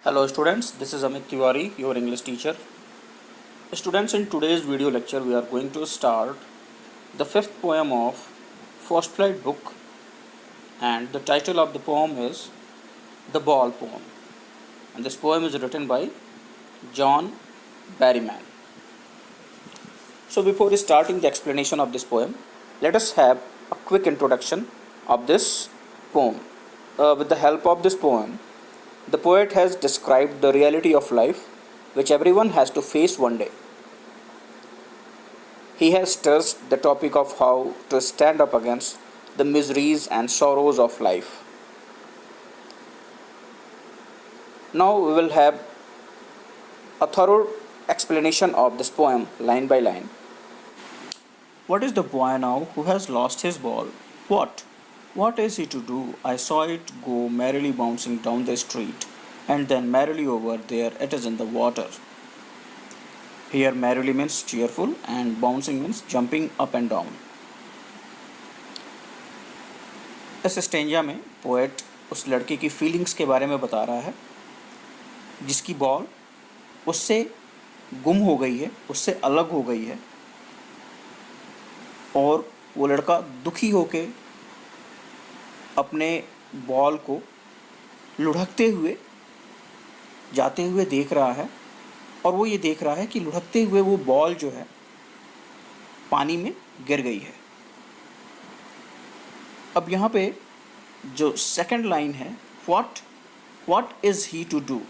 Hello students, this is Amit Tiwari, your English teacher. Students, in today's video lecture we are going to start the fifth poem of First Flight book, and the title of the poem is The Ball Poem, and this poem is written by John Berryman. So before starting the explanation of this poem, let us have a quick introduction of this poem. With the help of this poem, the poet has described the reality of life which everyone has to face one day. He has touched the topic of how to stand up against the miseries and sorrows of life. Now we will have a thorough explanation of this poem line by line. What is the boy now who has lost his ball? What? What is he to do? I saw it go merrily bouncing down the street, and then merrily over there it is in the water. Here merrily means cheerful and bouncing means jumping up and down. इस stanza में poet उस लड़के की feelings के बारे में बता रहा है जिसकी बॉल उससे गुम हो गई है, उससे अलग हो गई है, और वो लड़का दुखी होके अपने बॉल को लुढ़कते हुए जाते हुए देख रहा है, और वो ये देख रहा है कि लुढ़कते हुए वो बॉल जो है पानी में गिर गई है. अब यहाँ पे जो सेकंड लाइन है, what is he to do,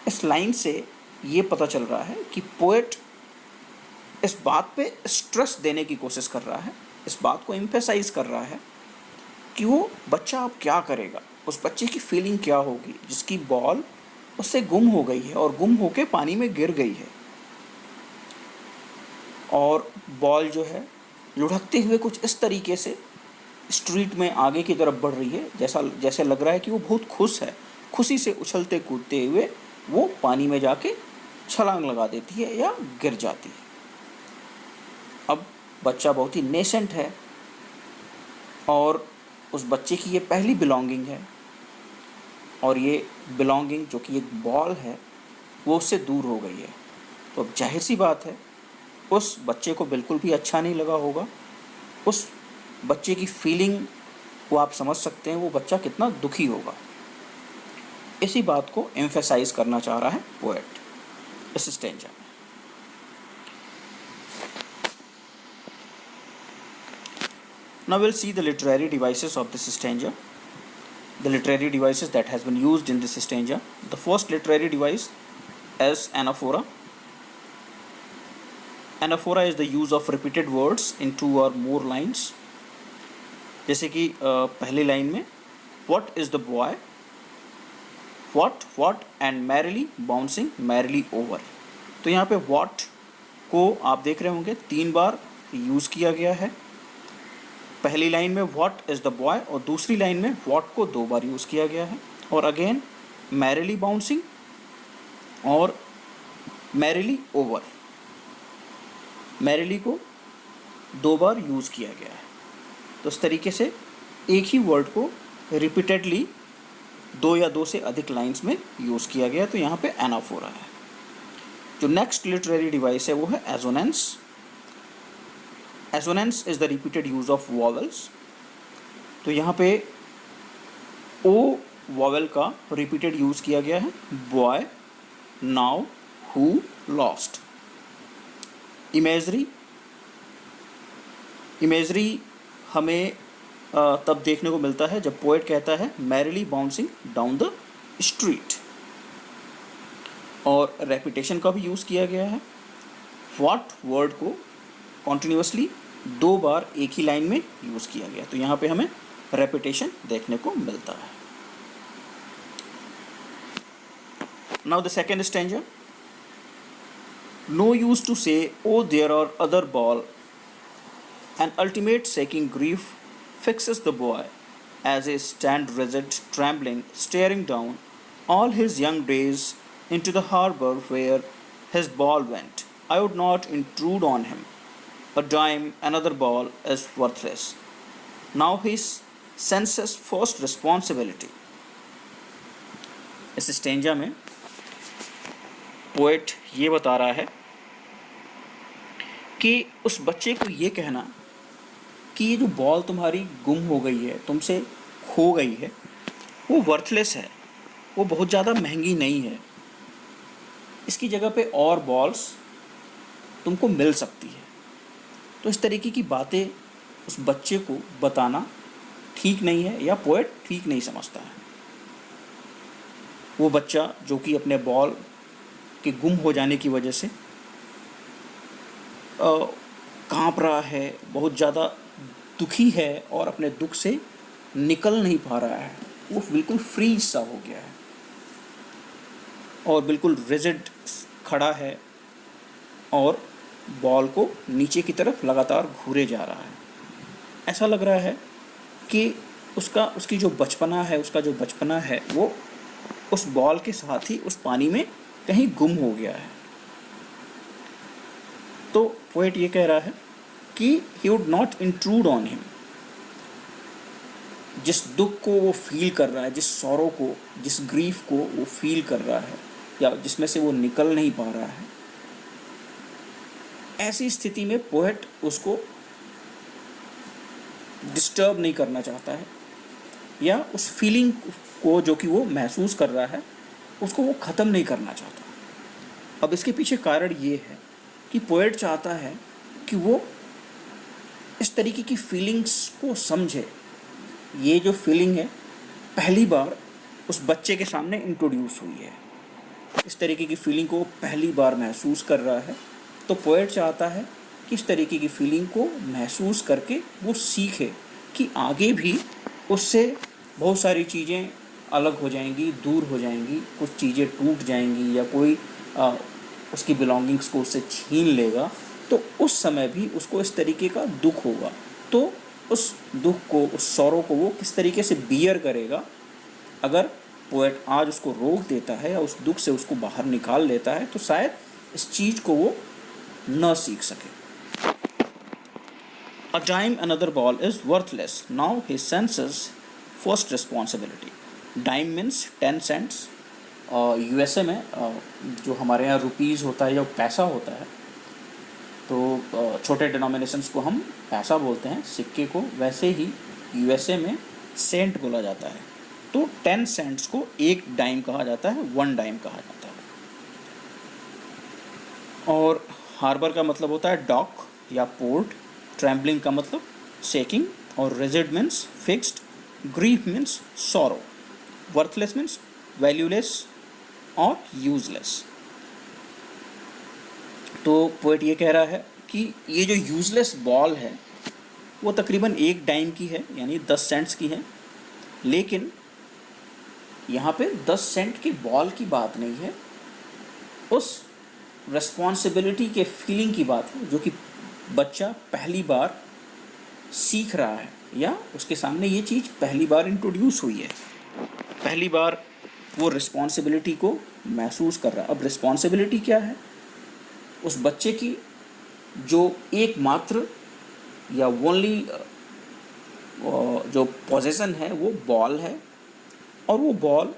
इस लाइन से ये पता चल रहा है कि पोएट इस बात पे स्ट्रेस देने की कोशिश कर रहा है, इस बात को एम्फेसाइज कर रहा है कि वो बच्चा अब क्या करेगा, उस बच्चे की फीलिंग क्या होगी जिसकी बॉल उससे गुम हो गई है और गुम होके पानी में गिर गई है, और बॉल जो है लुढ़कते हुए कुछ इस तरीके से स्ट्रीट में आगे की तरफ बढ़ रही है, जैसे लग रहा है कि वो बहुत खुश है. खुशी से उछलते कूदते हुए वो पानी में जाके छलांग लगा देती है या गिर जाती है. अब बच्चा बहुत ही नेसेंट है और उस बच्चे की ये पहली बिलोंगिंग है, और ये बिलोंगिंग जो कि एक बॉल है वो उससे दूर हो गई है. तो अब जाहिर सी बात है उस बच्चे को बिल्कुल भी अच्छा नहीं लगा होगा. उस बच्चे की फीलिंग को आप समझ सकते हैं, वो बच्चा कितना दुखी होगा. इसी बात को एम्फेसाइज करना चाह रहा है पोएट इस स्टेंजा में. Now we'll see the literary devices of this stanza. The literary devices that has been used in this stanza. The first literary device is anaphora. Anaphora is the use of repeated words in two or more lines. जैसे कि पहली line में What is the boy? What and merrily bouncing merrily over. तो यहाँ पे what को आप देख रहे होंगे 3 बार यूज़ किया गया है. पहली लाइन में व्हाट इज़ द बॉय और दूसरी लाइन में व्हाट को 2 बार यूज़ किया गया है, और अगेन मैरिली बाउंसिंग और मैरिली ओवर, मैरिली को 2 बार यूज़ किया गया है. तो इस तरीके से एक ही वर्ड को रिपीटेडली 2 या 2 से अधिक लाइंस में यूज़ किया गया. तो यहाँ पे एनाफोरा है. जो नेक्स्ट लिटरेरी डिवाइस है वो है assonance. Assonance is the repeated use of vowels. तो यहाँ पे ओ वॉवेल का रिपीटेड यूज़ किया गया है. Boy, now, who, lost. Imagery हमें तब देखने को मिलता है जब पोएट कहता है merrily bouncing down the street, और रेपिटेशन का भी यूज़ किया गया है. व्हाट वर्ड को कॉन्टिन्यूसली 2 बार एक ही लाइन में यूज़ किया गया. तो यहाँ पे हमें रेपिटेशन देखने को मिलता है. Now the second stanza. No use to say o there are other ball, an ultimate shaking grief fixes the boy as a stand rigid trembling staring down all his young days in to the harbour where his ball went. I would not intrude on him. A dime, another ball is worthless. Now he senses first responsibility. इस stanza में poet ये बता रहा है कि उस बच्चे को ये कहना कि ये जो बॉल तुम्हारी गुम हो गई है, तुमसे खो गई है, वो वर्थलेस है, वो बहुत ज़्यादा महंगी नहीं है, इसकी जगह पे और बॉल्स तुमको मिल सकती है। तो इस तरीके की बातें उस बच्चे को बताना ठीक नहीं है, या पोएट ठीक नहीं समझता है। वो बच्चा जो कि अपने बॉल के गुम हो जाने की वजह से कांप रहा है, बहुत ज़्यादा दुखी है और अपने दुख से निकल नहीं पा रहा है, वो बिल्कुल फ्रीज सा हो गया है और बिल्कुल रिजिड खड़ा है और बॉल को नीचे की तरफ लगातार घूरे जा रहा है। ऐसा लग रहा है कि उसकी जो बचपना है, उसका जो बचपना है वो उस बॉल के साथ ही उस पानी में कहीं गुम हो गया है। तो पोएट ये कह रहा है कि he would not intrude on him. जिस दुख को वो फील कर रहा है, जिस सॉरो को, जिस ग्रीफ को वो फील कर रहा है या जिसमें से वो निकल नहीं पा रहा है, ऐसी स्थिति में पोएट उसको डिस्टर्ब नहीं करना चाहता है या उस फीलिंग को जो कि वो महसूस कर रहा है उसको वो ख़त्म नहीं करना चाहता। अब इसके पीछे कारण ये है कि पोएट चाहता है कि वो इस तरीके की फीलिंग्स को समझे। ये जो फीलिंग है पहली बार उस बच्चे के सामने इंट्रोड्यूस हुई है, इस तरीके की फीलिंग को पहली बार महसूस कर रहा है। तो पोएट चाहता है कि इस तरीके की फीलिंग को महसूस करके वो सीखे कि आगे भी उससे बहुत सारी चीज़ें अलग हो जाएंगी, दूर हो जाएंगी, कुछ चीज़ें टूट जाएंगी या कोई उसकी बिलोंगिंग्स को उससे छीन लेगा, तो उस समय भी उसको इस तरीके का दुख होगा। तो उस दुख को, उस सौरों को वो किस तरीके से बियर करेगा। अगर पोएट आज उसको रोक देता है या उस दुख से उसको बाहर निकाल लेता है तो शायद इस चीज़ को वो न सीख सके। A dime another ball is worthless. Now he senses first responsibility. Dime means 10 cents. USA में जो हमारे यहाँ रुपीज़ होता है या पैसा होता है, तो छोटे डिनोमिनेशंस को हम पैसा बोलते हैं, सिक्के को। वैसे ही यूएसए में सेंट बोला जाता है। तो 10 सेंट्स को एक डाइम कहा जाता है, 1 डाइम कहा जाता है। और हार्बर का मतलब होता है डॉक या पोर्ट। ट्रैम्बलिंग का मतलब शेकिंग। और rigid means fixed. Grief means sorrow. Worthless means valueless और यूजलेस। तो पोएट ये कह रहा है कि ये जो यूजलेस बॉल है वो तकरीबन 1 डाइम की है, यानी 10 सेंट्स की है। लेकिन यहाँ पे 10 सेंट की बॉल की बात नहीं है, उस रिस्पॉन्सिबिलिटी के फीलिंग की बात है जो कि बच्चा पहली बार सीख रहा है या उसके सामने ये चीज़ पहली बार इंट्रोड्यूस हुई है। पहली बार वो रिस्पॉन्सिबिलिटी को महसूस कर रहा है। अब रिस्पॉन्सिबिलिटी क्या है? उस बच्चे की जो एकमात्र या ओनली जो पोजेसन है वो बॉल है, और वो बॉल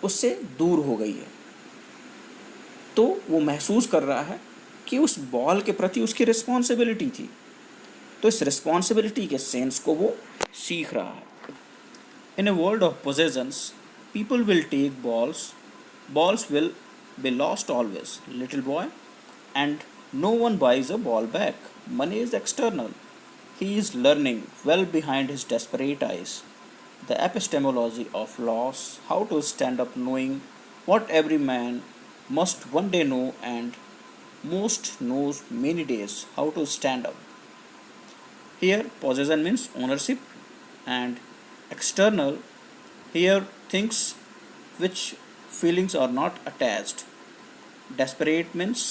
उससे दूर हो गई है। तो वो महसूस कर रहा है कि उस बॉल के प्रति उसकी रिस्पॉन्सिबिलिटी थी। तो इस रिस्पॉन्सिबिलिटी के सेंस को वो सीख रहा है। In a world of possessions, people will take balls. Balls will be lost always, little boy, and no one buys a ball back. Money is external. He is learning well behind his desperate eyes. The epistemology of loss, how to stand up knowing what every man must one day know, and most knows many days how to stand up. Here, possession means ownership, and external, here things which feelings are not attached. Desperate means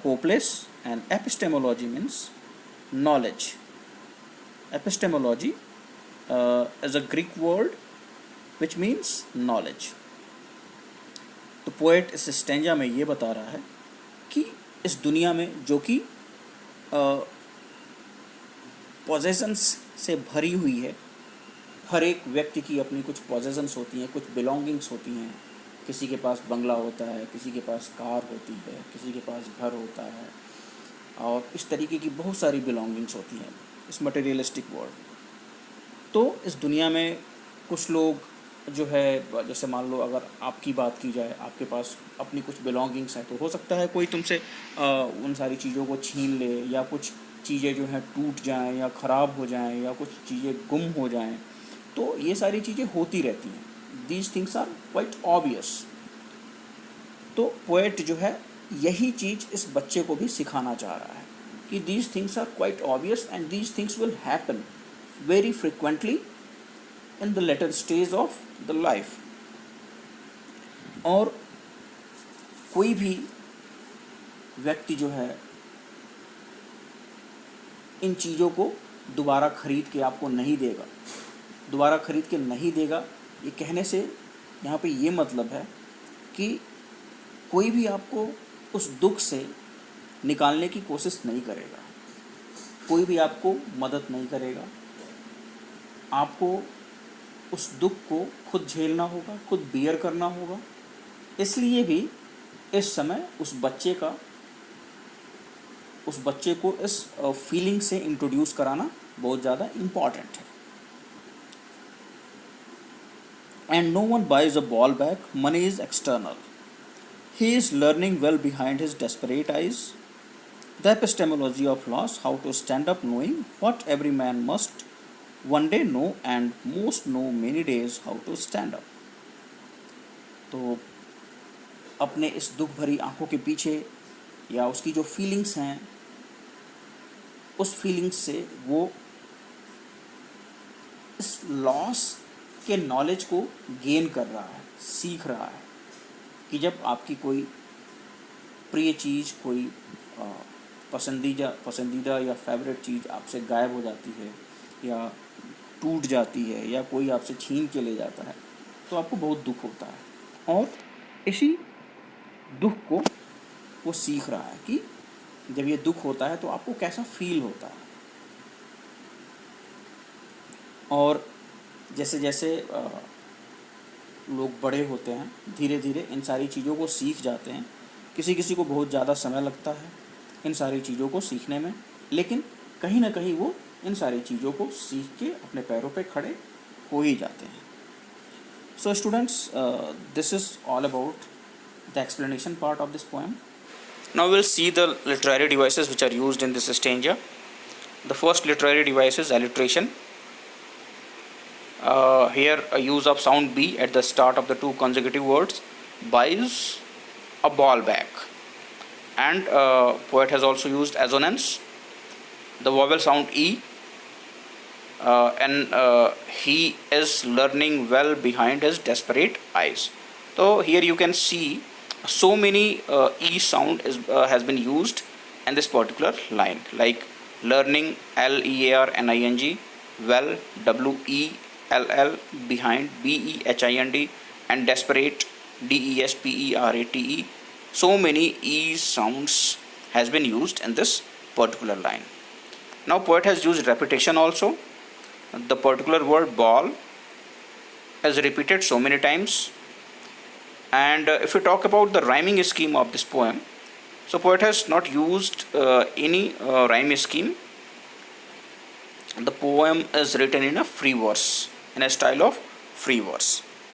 hopeless, and epistemology means knowledge. Epistemology is a Greek word which means knowledge. तो poet इस stanza में ये बता रहा है कि इस दुनिया में जो कि पॉजेशंस से भरी हुई है, हर एक व्यक्ति की अपनी कुछ पॉजेशंस होती हैं, कुछ बिलोंगिंग्स होती हैं, किसी के पास बंगला होता है, किसी के पास कार होती है, किसी के पास घर होता है, और इस तरीके की बहुत सारी बिलोंगिंग्स होती हैं इस मटेरियलिस्टिक वर्ल्ड। तो इस दुनिया में कुछ लोग जो है, जैसे मान लो अगर आपकी बात की जाए, आपके पास अपनी कुछ बिलोंगिंग्स हैं, तो हो सकता है कोई तुमसे उन सारी चीज़ों को छीन ले, या कुछ चीज़ें जो हैं टूट जाएं या ख़राब हो जाएं, या कुछ चीज़ें गुम हो जाएं। तो ये सारी चीज़ें होती रहती हैं। These things are quite obvious. तो पोएट जो है यही चीज़ इस बच्चे को भी सिखाना चाह रहा है कि these things are quite obvious and these things will happen very frequently in the later stage of the life. और कोई भी व्यक्ति जो है इन चीज़ों को दोबारा खरीद के आपको नहीं देगा। दोबारा खरीद के नहीं देगा, ये कहने से यहाँ पे ये मतलब है कि कोई भी आपको उस दुख से निकालने की कोशिश नहीं करेगा, कोई भी आपको मदद नहीं करेगा। आपको उस दुख को खुद झेलना होगा, खुद बियर करना होगा। इसलिए भी इस समय उस बच्चे को इस फीलिंग से इंट्रोड्यूस कराना बहुत ज़्यादा इम्पॉर्टेंट है। And no one buys a ball back, money is external, he is learning well behind his desperate eyes. The epistemology of loss, how to stand up knowing what every man must one day know and most know many days how to stand up. तो अपने इस दुख भरी आंखों के पीछे या उसकी जो फीलिंग्स हैं, उस फीलिंग्स से वो इस लॉस के नॉलेज को गेन कर रहा है, सीख रहा है कि जब आपकी कोई प्रिय चीज़, कोई पसंदीदा या फेवरेट चीज़ आपसे गायब हो जाती है या टूट जाती है या कोई आपसे छीन के ले जाता है, तो आपको बहुत दुख होता है। और इसी दुख को वो सीख रहा है कि जब ये दुख होता है तो आपको कैसा फील होता है। और जैसे जैसे लोग बड़े होते हैं, धीरे धीरे इन सारी चीज़ों को सीख जाते हैं। किसी किसी को बहुत ज़्यादा समय लगता है इन सारी चीज़ों को सीखने में, लेकिन कहीं ना कहीं वो इन सारी चीज़ों को सीख के अपने पैरों पे खड़े हो ही जाते हैं। So students, this is all about the explanation part of this poem. Now we'll see the literary devices which are used in this stanza. The first literary device is alliteration. Here a use of sound B at the start of the two consecutive words buys a ball back, and poet has also used assonance, the vowel sound E, and he is learning well behind his desperate eyes. So here you can see so many E sound has been used in this particular line, like learning LEARNING, well WELL, behind BEHIND, and desperate DESPERATE. So many E sounds has been used in this particular line. Now poet has used repetition also. The particular word ball is repeated so many times. And if we talk about the rhyming scheme of this poem, so poet has not used any rhyme scheme. The poem is written in a free verse, in a style of free verse.